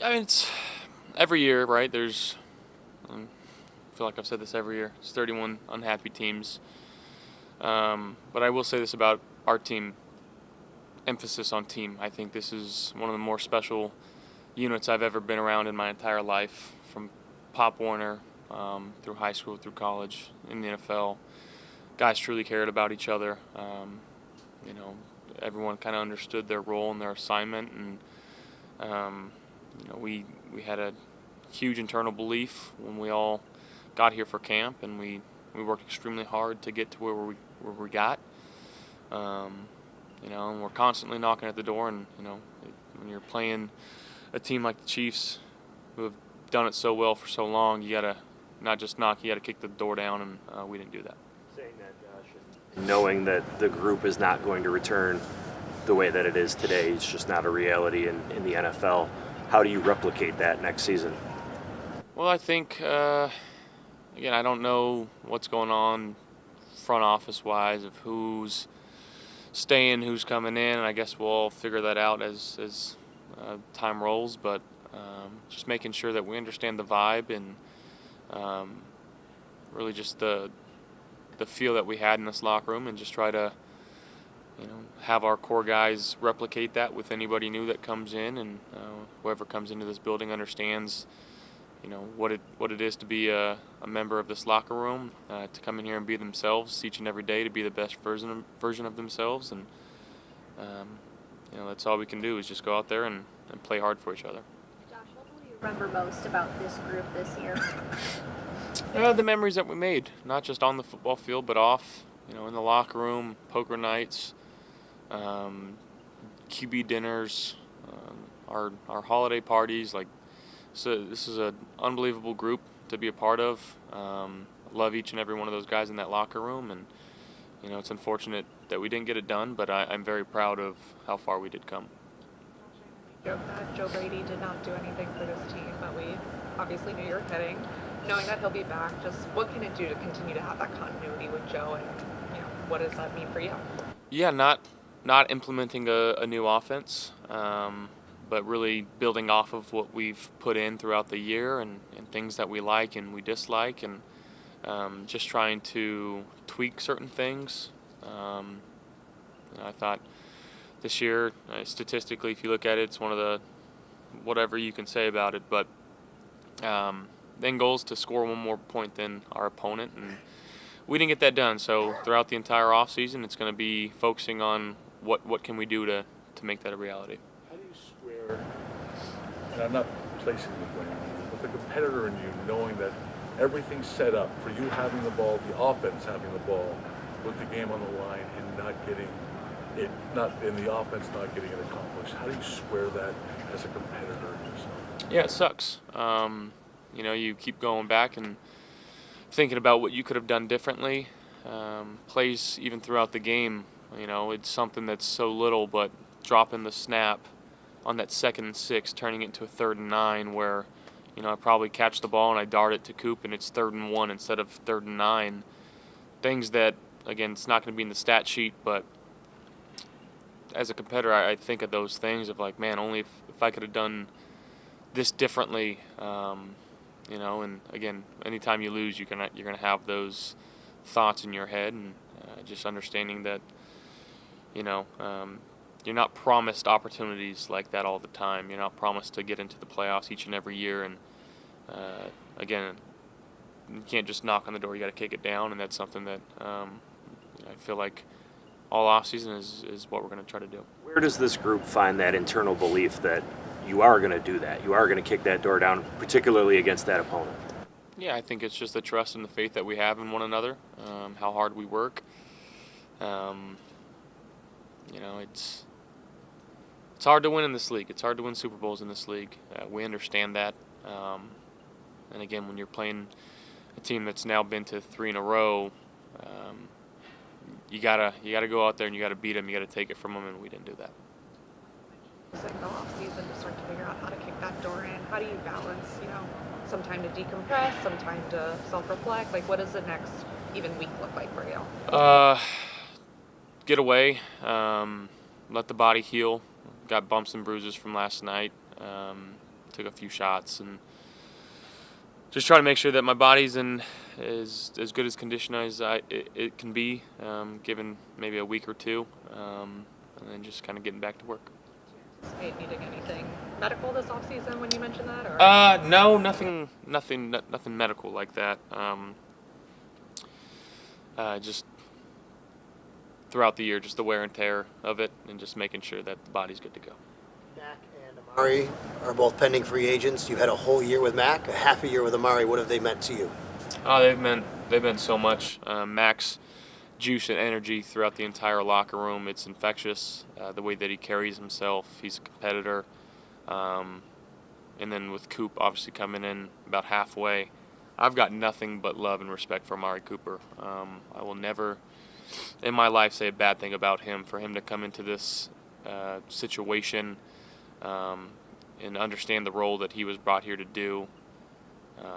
I mean, it's every year, right? I feel like I've said this every year. It's 31 unhappy teams. But I will say this about our team. Emphasis on team. I think this is one of the more special units I've ever been around in my entire life, from Pop Warner through high school, through college, in the NFL. Guys truly cared about each other. You know, everyone kind of understood their role and their assignment, and we had a huge internal belief when we all got here for camp, and we worked extremely hard to get to where we got. And we're constantly knocking at the door, and when you're playing a team like the Chiefs, who have done it so well for so long, you gotta not just knock, you gotta kick the door down, and we didn't do that. Saying that, Josh, and knowing that the group is not going to return the way that it is today, it's just not a reality in the NFL. How do you replicate that next season? Well, I think again, I don't know what's going on front office wise of who's staying, who's coming in, and I guess we'll all figure that out as time rolls. But just making sure that we understand the vibe and really just the feel that we had in this locker room, and just try to have our core guys replicate that with anybody new that comes in, and whoever comes into this building understands what it is to be a member of this locker room, to come in here and be themselves each and every day, to be the best version of themselves, and that's all we can do is just go out there and play hard for each other. Josh, what will you remember most about this group this year? The memories that we made, not just on the football field, but off, in the locker room, poker nights, QB dinners, our holiday parties. So this is an unbelievable group to be a part of. Love each and every one of those guys in that locker room, and it's unfortunate that we didn't get it done, but I'm very proud of how far we did come. Joke that Joe Brady did not do anything for this team, but we obviously knew you were kidding. Knowing that he'll be back, just what can it do to continue to have that continuity with Joe, and what does that mean for you? Yeah, not implementing a new offense, but really building off of what we've put in throughout the year, and things that we like and we dislike, and just trying to tweak certain things. I thought this year, statistically, if you look at it, it's one of the, whatever you can say about it, but the end goal is to score one more point than our opponent, and we didn't get that done. So throughout the entire offseason, it's going to be focusing on what can we do to make that a reality. How do you square, and I'm not placing the blame, but the competitor in you knowing that everything's set up for you having the ball, the offense having the ball, with the game on the line, and not getting it, not in the offense not getting it accomplished? How do you square that as a competitor yourself? Yeah, it sucks. You keep going back and thinking about what you could have done differently. Plays even throughout the game, it's something that's so little, but dropping the snap on that 2nd and 6, turning it into a 3rd and 9, where I probably catch the ball and I dart it to Coop, and it's 3rd and 1 instead of 3rd and 9. Things that, again, it's not going to be in the stat sheet, but as a competitor, I think of those things of man, only if I could have done this differently. And again, anytime you lose, you're gonna have those thoughts in your head, and just understanding that you're not promised opportunities like that all the time. You're not promised to get into the playoffs each and every year, and again, you can't just knock on the door. You got to kick it down, and that's something that I feel like all offseason is what we're going to try to do. Where does this group find that internal belief that you are going to do that? You are going to kick that door down, particularly against that opponent? Yeah, I think it's just the trust and the faith that we have in one another, how hard we work. It's hard to win in this league. It's hard to win Super Bowls in this league. We understand that. And again, when you're playing a team that's now been to 3 in a row, you gotta go out there and you gotta beat them. You gotta take it from them, and we didn't do that. Using the off season to start to figure out how to kick that door in. How do you balance, some time to decompress, some time to self-reflect? What does the next even week look like for you? Get away, let the body heal. Got bumps and bruises from last night. took a few shots, and just trying to make sure that my body's in as good as condition as it can be, given maybe a week or two, and then just kind of getting back to work. Anticipate needing anything medical this offseason when you mentioned that? Or? No, nothing medical like that. Just throughout the year, just the wear and tear of it, and just making sure that the body's good to go. Mac and Amari are both pending free agents. You've had a whole year with Mac, a half a year with Amari. What have they meant to you? Oh, they've meant so much. Max juice and energy throughout the entire locker room. It's infectious. The way that he carries himself, he's a competitor. And then with Coop obviously coming in about halfway, I've got nothing but love and respect for Amari Cooper. I will never in my life say a bad thing about him. For him to come into this situation and understand the role that he was brought here to do.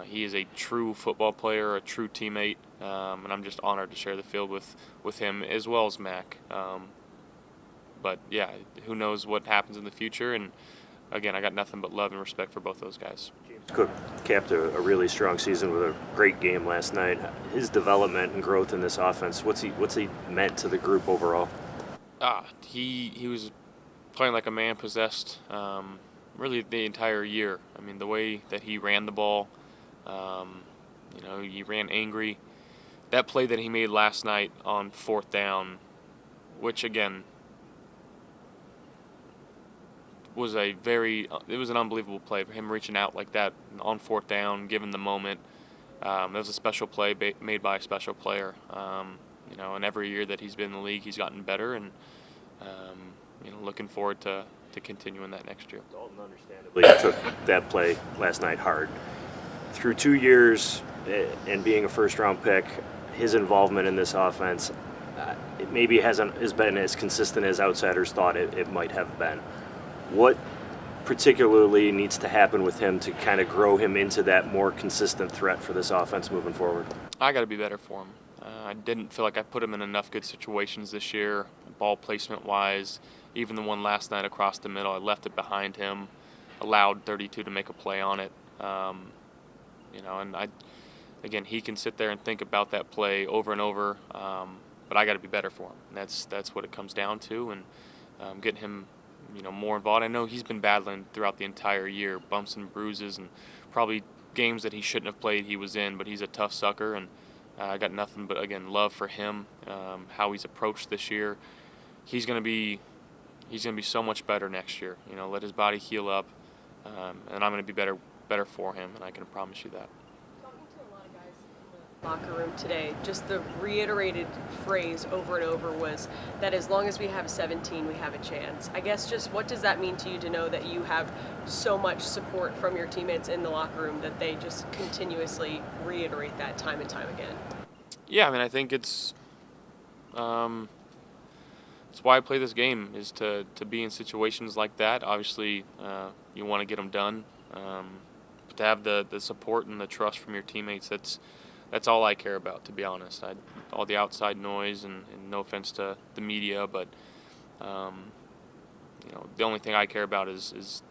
He is a true football player, a true teammate, and I'm just honored to share the field with him as well as Mac. But yeah, who knows what happens in the future, and again, I got nothing but love and respect for both those guys. James Cook capped a really strong season with a great game last night. His development and growth in this offense, what's he meant to the group overall? He was playing like a man possessed really the entire year. I mean, the way that he ran the ball, he ran angry. That play that he made last night on 4th down, which again was it was an unbelievable play for him reaching out like that on 4th down, given the moment. That was a special play made by a special player. And every year that he's been in the league, he's gotten better, and looking forward to continuing that next year. Dalton understandably took that play last night hard. Through 2 years and being a first-round pick, his involvement in this offense it maybe hasn't been as consistent as outsiders thought it might have been. What particularly needs to happen with him to kind of grow him into that more consistent threat for this offense moving forward? I got to be better for him. I didn't feel like I put him in enough good situations this year, ball placement-wise. Even the one last night across the middle, I left it behind him, allowed 32 to make a play on it. And he can sit there and think about that play over and over, but I got to be better for him. And that's what it comes down to, and getting him more involved. I know he's been battling throughout the entire year, bumps and bruises, and probably games that he shouldn't have played he was in, but he's a tough sucker, and I got nothing but, again, love for him, how he's approached this year. He's going to be so much better next year. Let his body heal up, and I'm going to be better for him, and I can promise you that. Talking to a lot of guys in the locker room today, just the reiterated phrase over and over was that as long as we have 17, we have a chance. I guess just what does that mean to you to know that you have so much support from your teammates in the locker room that they just continuously reiterate that time and time again? Yeah, I think it's why I play this game, is to be in situations like that. Obviously, you want to get them done, but to have the support and the trust from your teammates, that's all I care about, to be honest. All the outside noise, and no offense to the media, but the only thing I care about is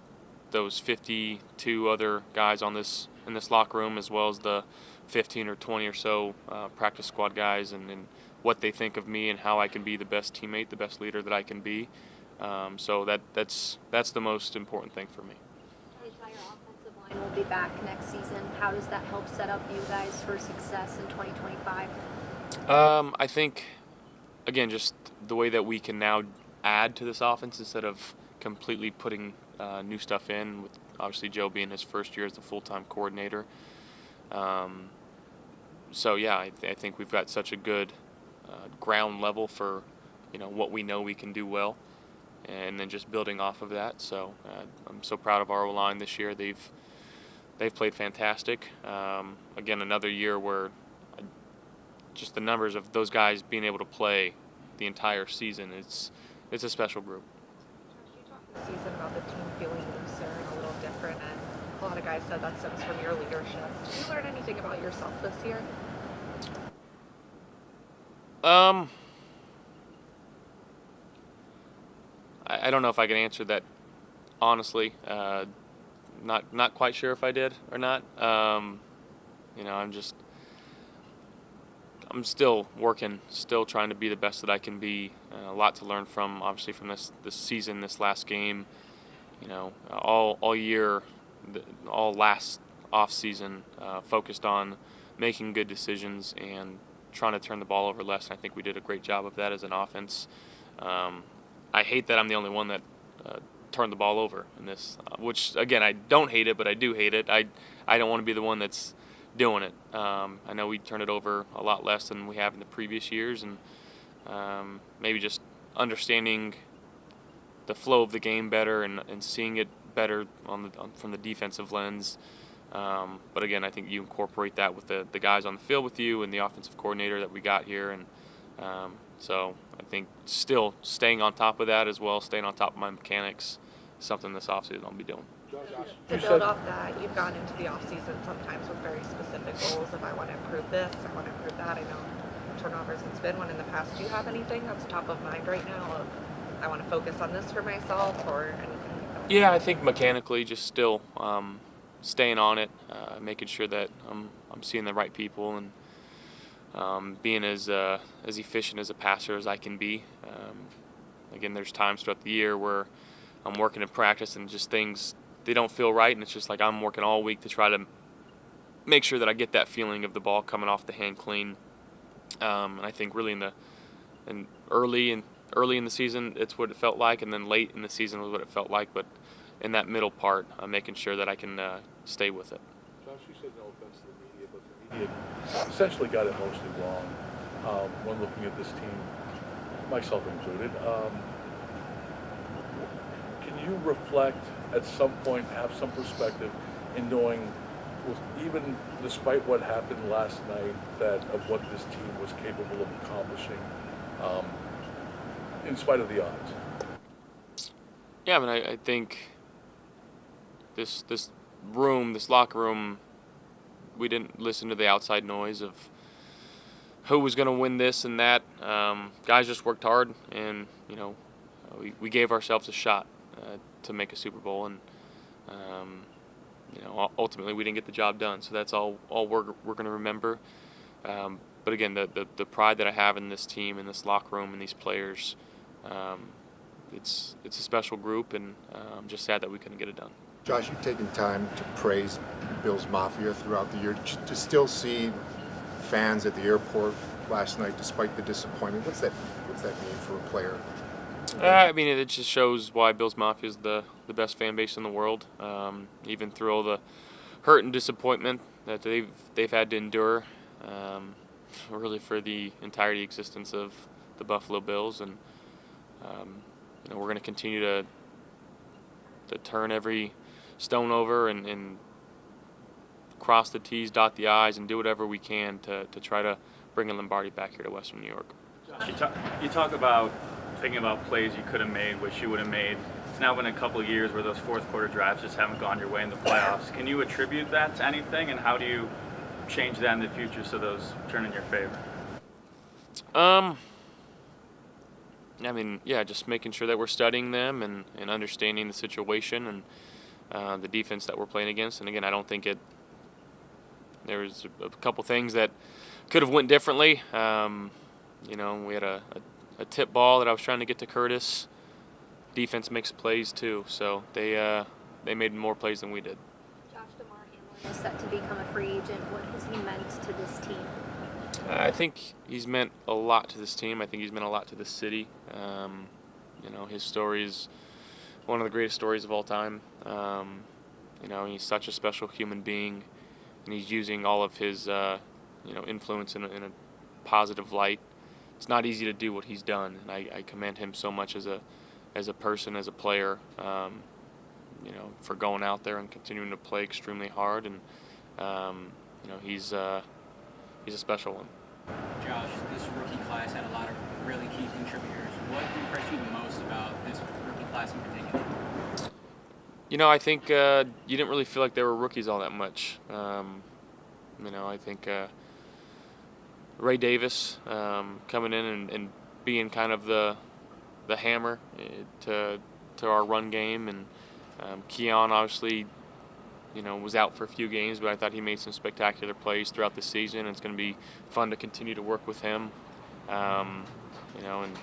those 52 other guys in this locker room, as well as the 15 or 20 or so practice squad guys, and what they think of me and how I can be the best teammate, the best leader that I can be. So that's the most important thing for me. The entire offensive line will be back next season. How does that help set up you guys for success in 2025? I think, again, just the way that we can now add to this offense instead of completely putting new stuff in, with obviously Joe being his first year as the full-time coordinator. So yeah, I think we've got such a good ground level for what we know we can do well, and then just building off of that. So I'm so proud of our O-line this year. They've played fantastic. Again, another year where just the numbers of those guys being able to play the entire season, it's a special group. Josh, you talked this season about the team feeling looser and a little different, and a lot of guys said that stems from your leadership. Did you learn anything about yourself this year? I don't know if I can answer that honestly. not quite sure if I did or not. You know, I'm still working, still trying to be the best that I can be. A lot to learn from, obviously, from this season, this last game. You know, all year, all last off season, focused on making good decisions and trying to turn the ball over less. And I think we did a great job of that as an offense. I hate that I'm the only one that turned the ball over in this, which again, I don't hate it, but I do hate it. I don't want to be the one that's doing it. I know we turn it over a lot less than we have in the previous years, and maybe just understanding the flow of the game better and seeing it better from the defensive lens. But again, I think you incorporate that with the guys on the field with you and the offensive coordinator that we got here, and so I think still staying on top of that as well, staying on top of my mechanics, is something this offseason I'll be doing. To build off that, you've gone into the offseason sometimes with very specific goals. If I want to improve this, I want to improve that. I know turnovers has been one in the past. Do you have anything that's top of mind right now of I want to focus on this for myself or anything? Yeah, I think mechanically just still staying on it, making sure that I'm seeing the right people and being as efficient as a passer as I can be. Again, there's times throughout the year where I'm working in practice and just things, they don't feel right, and it's just like I'm working all week to try to make sure that I get that feeling of the ball coming off the hand clean. And I think really early in the season, it's what it felt like, and then late in the season was what it felt like. But in that middle part, I'm making sure that I can stay with it. Josh, you said no offense to the media, but the media essentially got it mostly wrong when looking at this team, myself included. Can you reflect at some point, have some perspective in knowing, even despite what happened last night, that of what this team was capable of accomplishing, in spite of the odds? Yeah, I mean, I think this locker room, we didn't listen to the outside noise of who was going to win this and that. Guys just worked hard, and you know, we gave ourselves a shot to make a Super Bowl, and you know, ultimately we didn't get the job done. So that's all we're going to remember. But again, the pride that I have in this team, in this locker room, and these players, it's a special group, and I'm just sad that we couldn't get it done. Josh, you've taken time to praise Bills Mafia throughout the year. To still see fans at the airport last night, despite the disappointment, what's that mean for a player? I mean, it just shows why Bills Mafia is the best fan base in the world. Even through all the hurt and disappointment that they've had to endure, really for the entirety existence of the Buffalo Bills, and you know, we're going to continue to turn every stone over and cross the T's, dot the I's, and do whatever we can to try to bring a Lombardi back here to Western New York. You talk about thinking about plays you could have made, wish you would have made. It's now been a couple of years where those fourth quarter drives just haven't gone your way in the playoffs. Can you attribute that to anything, and how do you change that in the future so those turn in your favor? I mean, yeah, just making sure that we're studying them and understanding the situation and the defense that we're playing against. And again, I don't think there was a couple things that could have went differently. You know, we had a tip ball that I was trying to get to Curtis. Defense makes plays too, so they made more plays than we did. Josh DeMar Hamlin is set to become a free agent. What has he meant to this team? I think he's meant a lot to this team. I think he's meant a lot to this city. You know, his story is one of the greatest stories of all time. You know, he's such a special human being, and he's using all of his you know, influence in a positive light. It's not easy to do what he's done, and I commend him so much as a person, as a player. You know, for going out there and continuing to play extremely hard, and you know, he's a special one. Josh, this rookie class had a lot of really key contributors. What impressed you the most about this rookie class in particular? You know, I think you didn't really feel like they were rookies all that much. You know, I think Ray Davis coming in and being kind of the hammer to our run game, and Keon obviously was out for a few games, but I thought he made some spectacular plays throughout the season. It's going to be fun to continue to work with him. And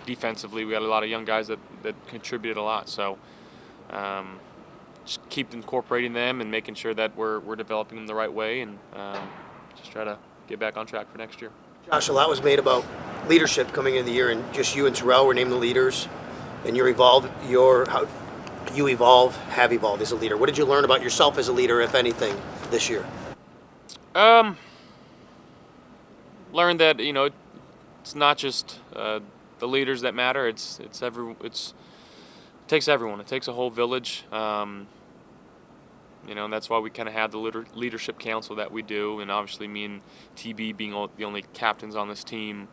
defensively, we got a lot of young guys that contributed a lot. So just keep incorporating them and making sure that we're developing them the right way, and just try to get back on track for next year. Josh, a lot was made about leadership coming into the year, and just you and Terrell were named the leaders, and have evolved as a leader. What did you learn about yourself as a leader, if anything, this year? Learned that it's not just the leaders that matter. It takes everyone. It takes a whole village. And that's why we kind of had the leadership council that we do, and obviously me and TB being the only captains on this team.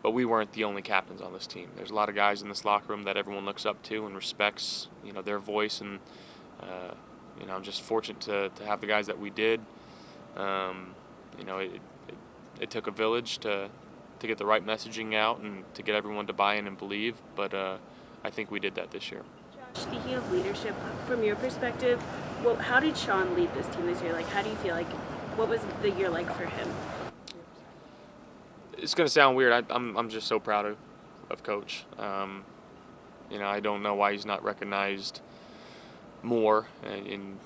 But we weren't the only captains on this team. There's a lot of guys in this locker room that everyone looks up to and respects, their voice, and I'm just fortunate to have the guys that we did. It took a village to get the right messaging out and to get everyone to buy in and believe, but I think we did that this year. Speaking of leadership, from your perspective, how did Sean lead this team this year? How do you feel what was the year like for him? It's going to sound weird. I'm just so proud of Coach. I don't know why he's not recognized more in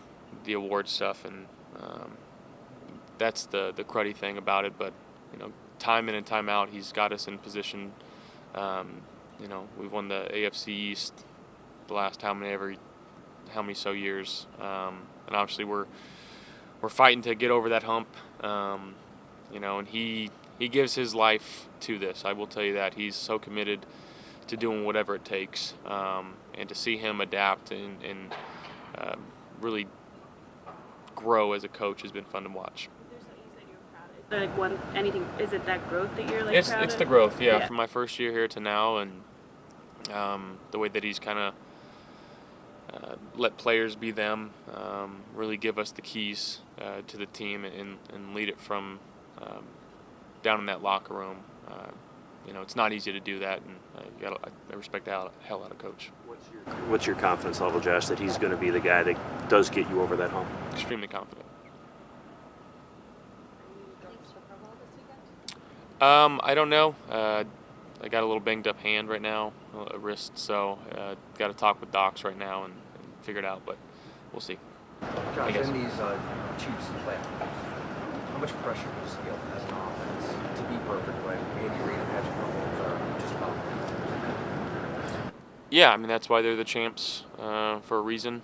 the award stuff, and that's the cruddy thing about it. But time in and time out, he's got us in position. We've won the AFC East the last how many so years, and obviously we're fighting to get over that hump. And he gives his life to this. I will tell you that he's so committed to doing whatever it takes, and to see him adapt and really grow as a coach has been fun to watch. Is it that growth that you're proud of? It's the growth, yeah, from my first year here to now, and the way that he's kind of let players be them, really give us the keys to the team and lead it from down in that locker room. It's not easy to do that, and I respect the hell out of Coach. What's your confidence level, Josh, that he's going to be the guy that does get you over that hump? Extremely confident. I don't know. I got a little banged up hand right now, a wrist, so got to talk with docs right now and figure it out, but we'll see. Josh, in these Chiefs playoffs, how much pressure do you feel as an offense to be perfect when Andy Reid and Patrick Mahomes are just about? Yeah, that's why they're the champs for a reason.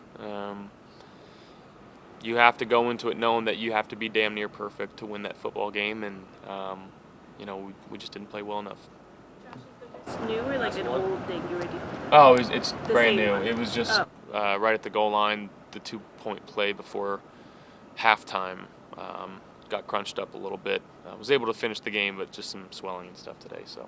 You have to go into it knowing that you have to be damn near perfect to win that football game, and we just didn't play well enough. It's new or an old thing you already? Oh, it's brand new. One. It was just right at the goal line, the 2-point play before halftime. Got crunched up a little bit. Was able to finish the game, but just some swelling and stuff today. So.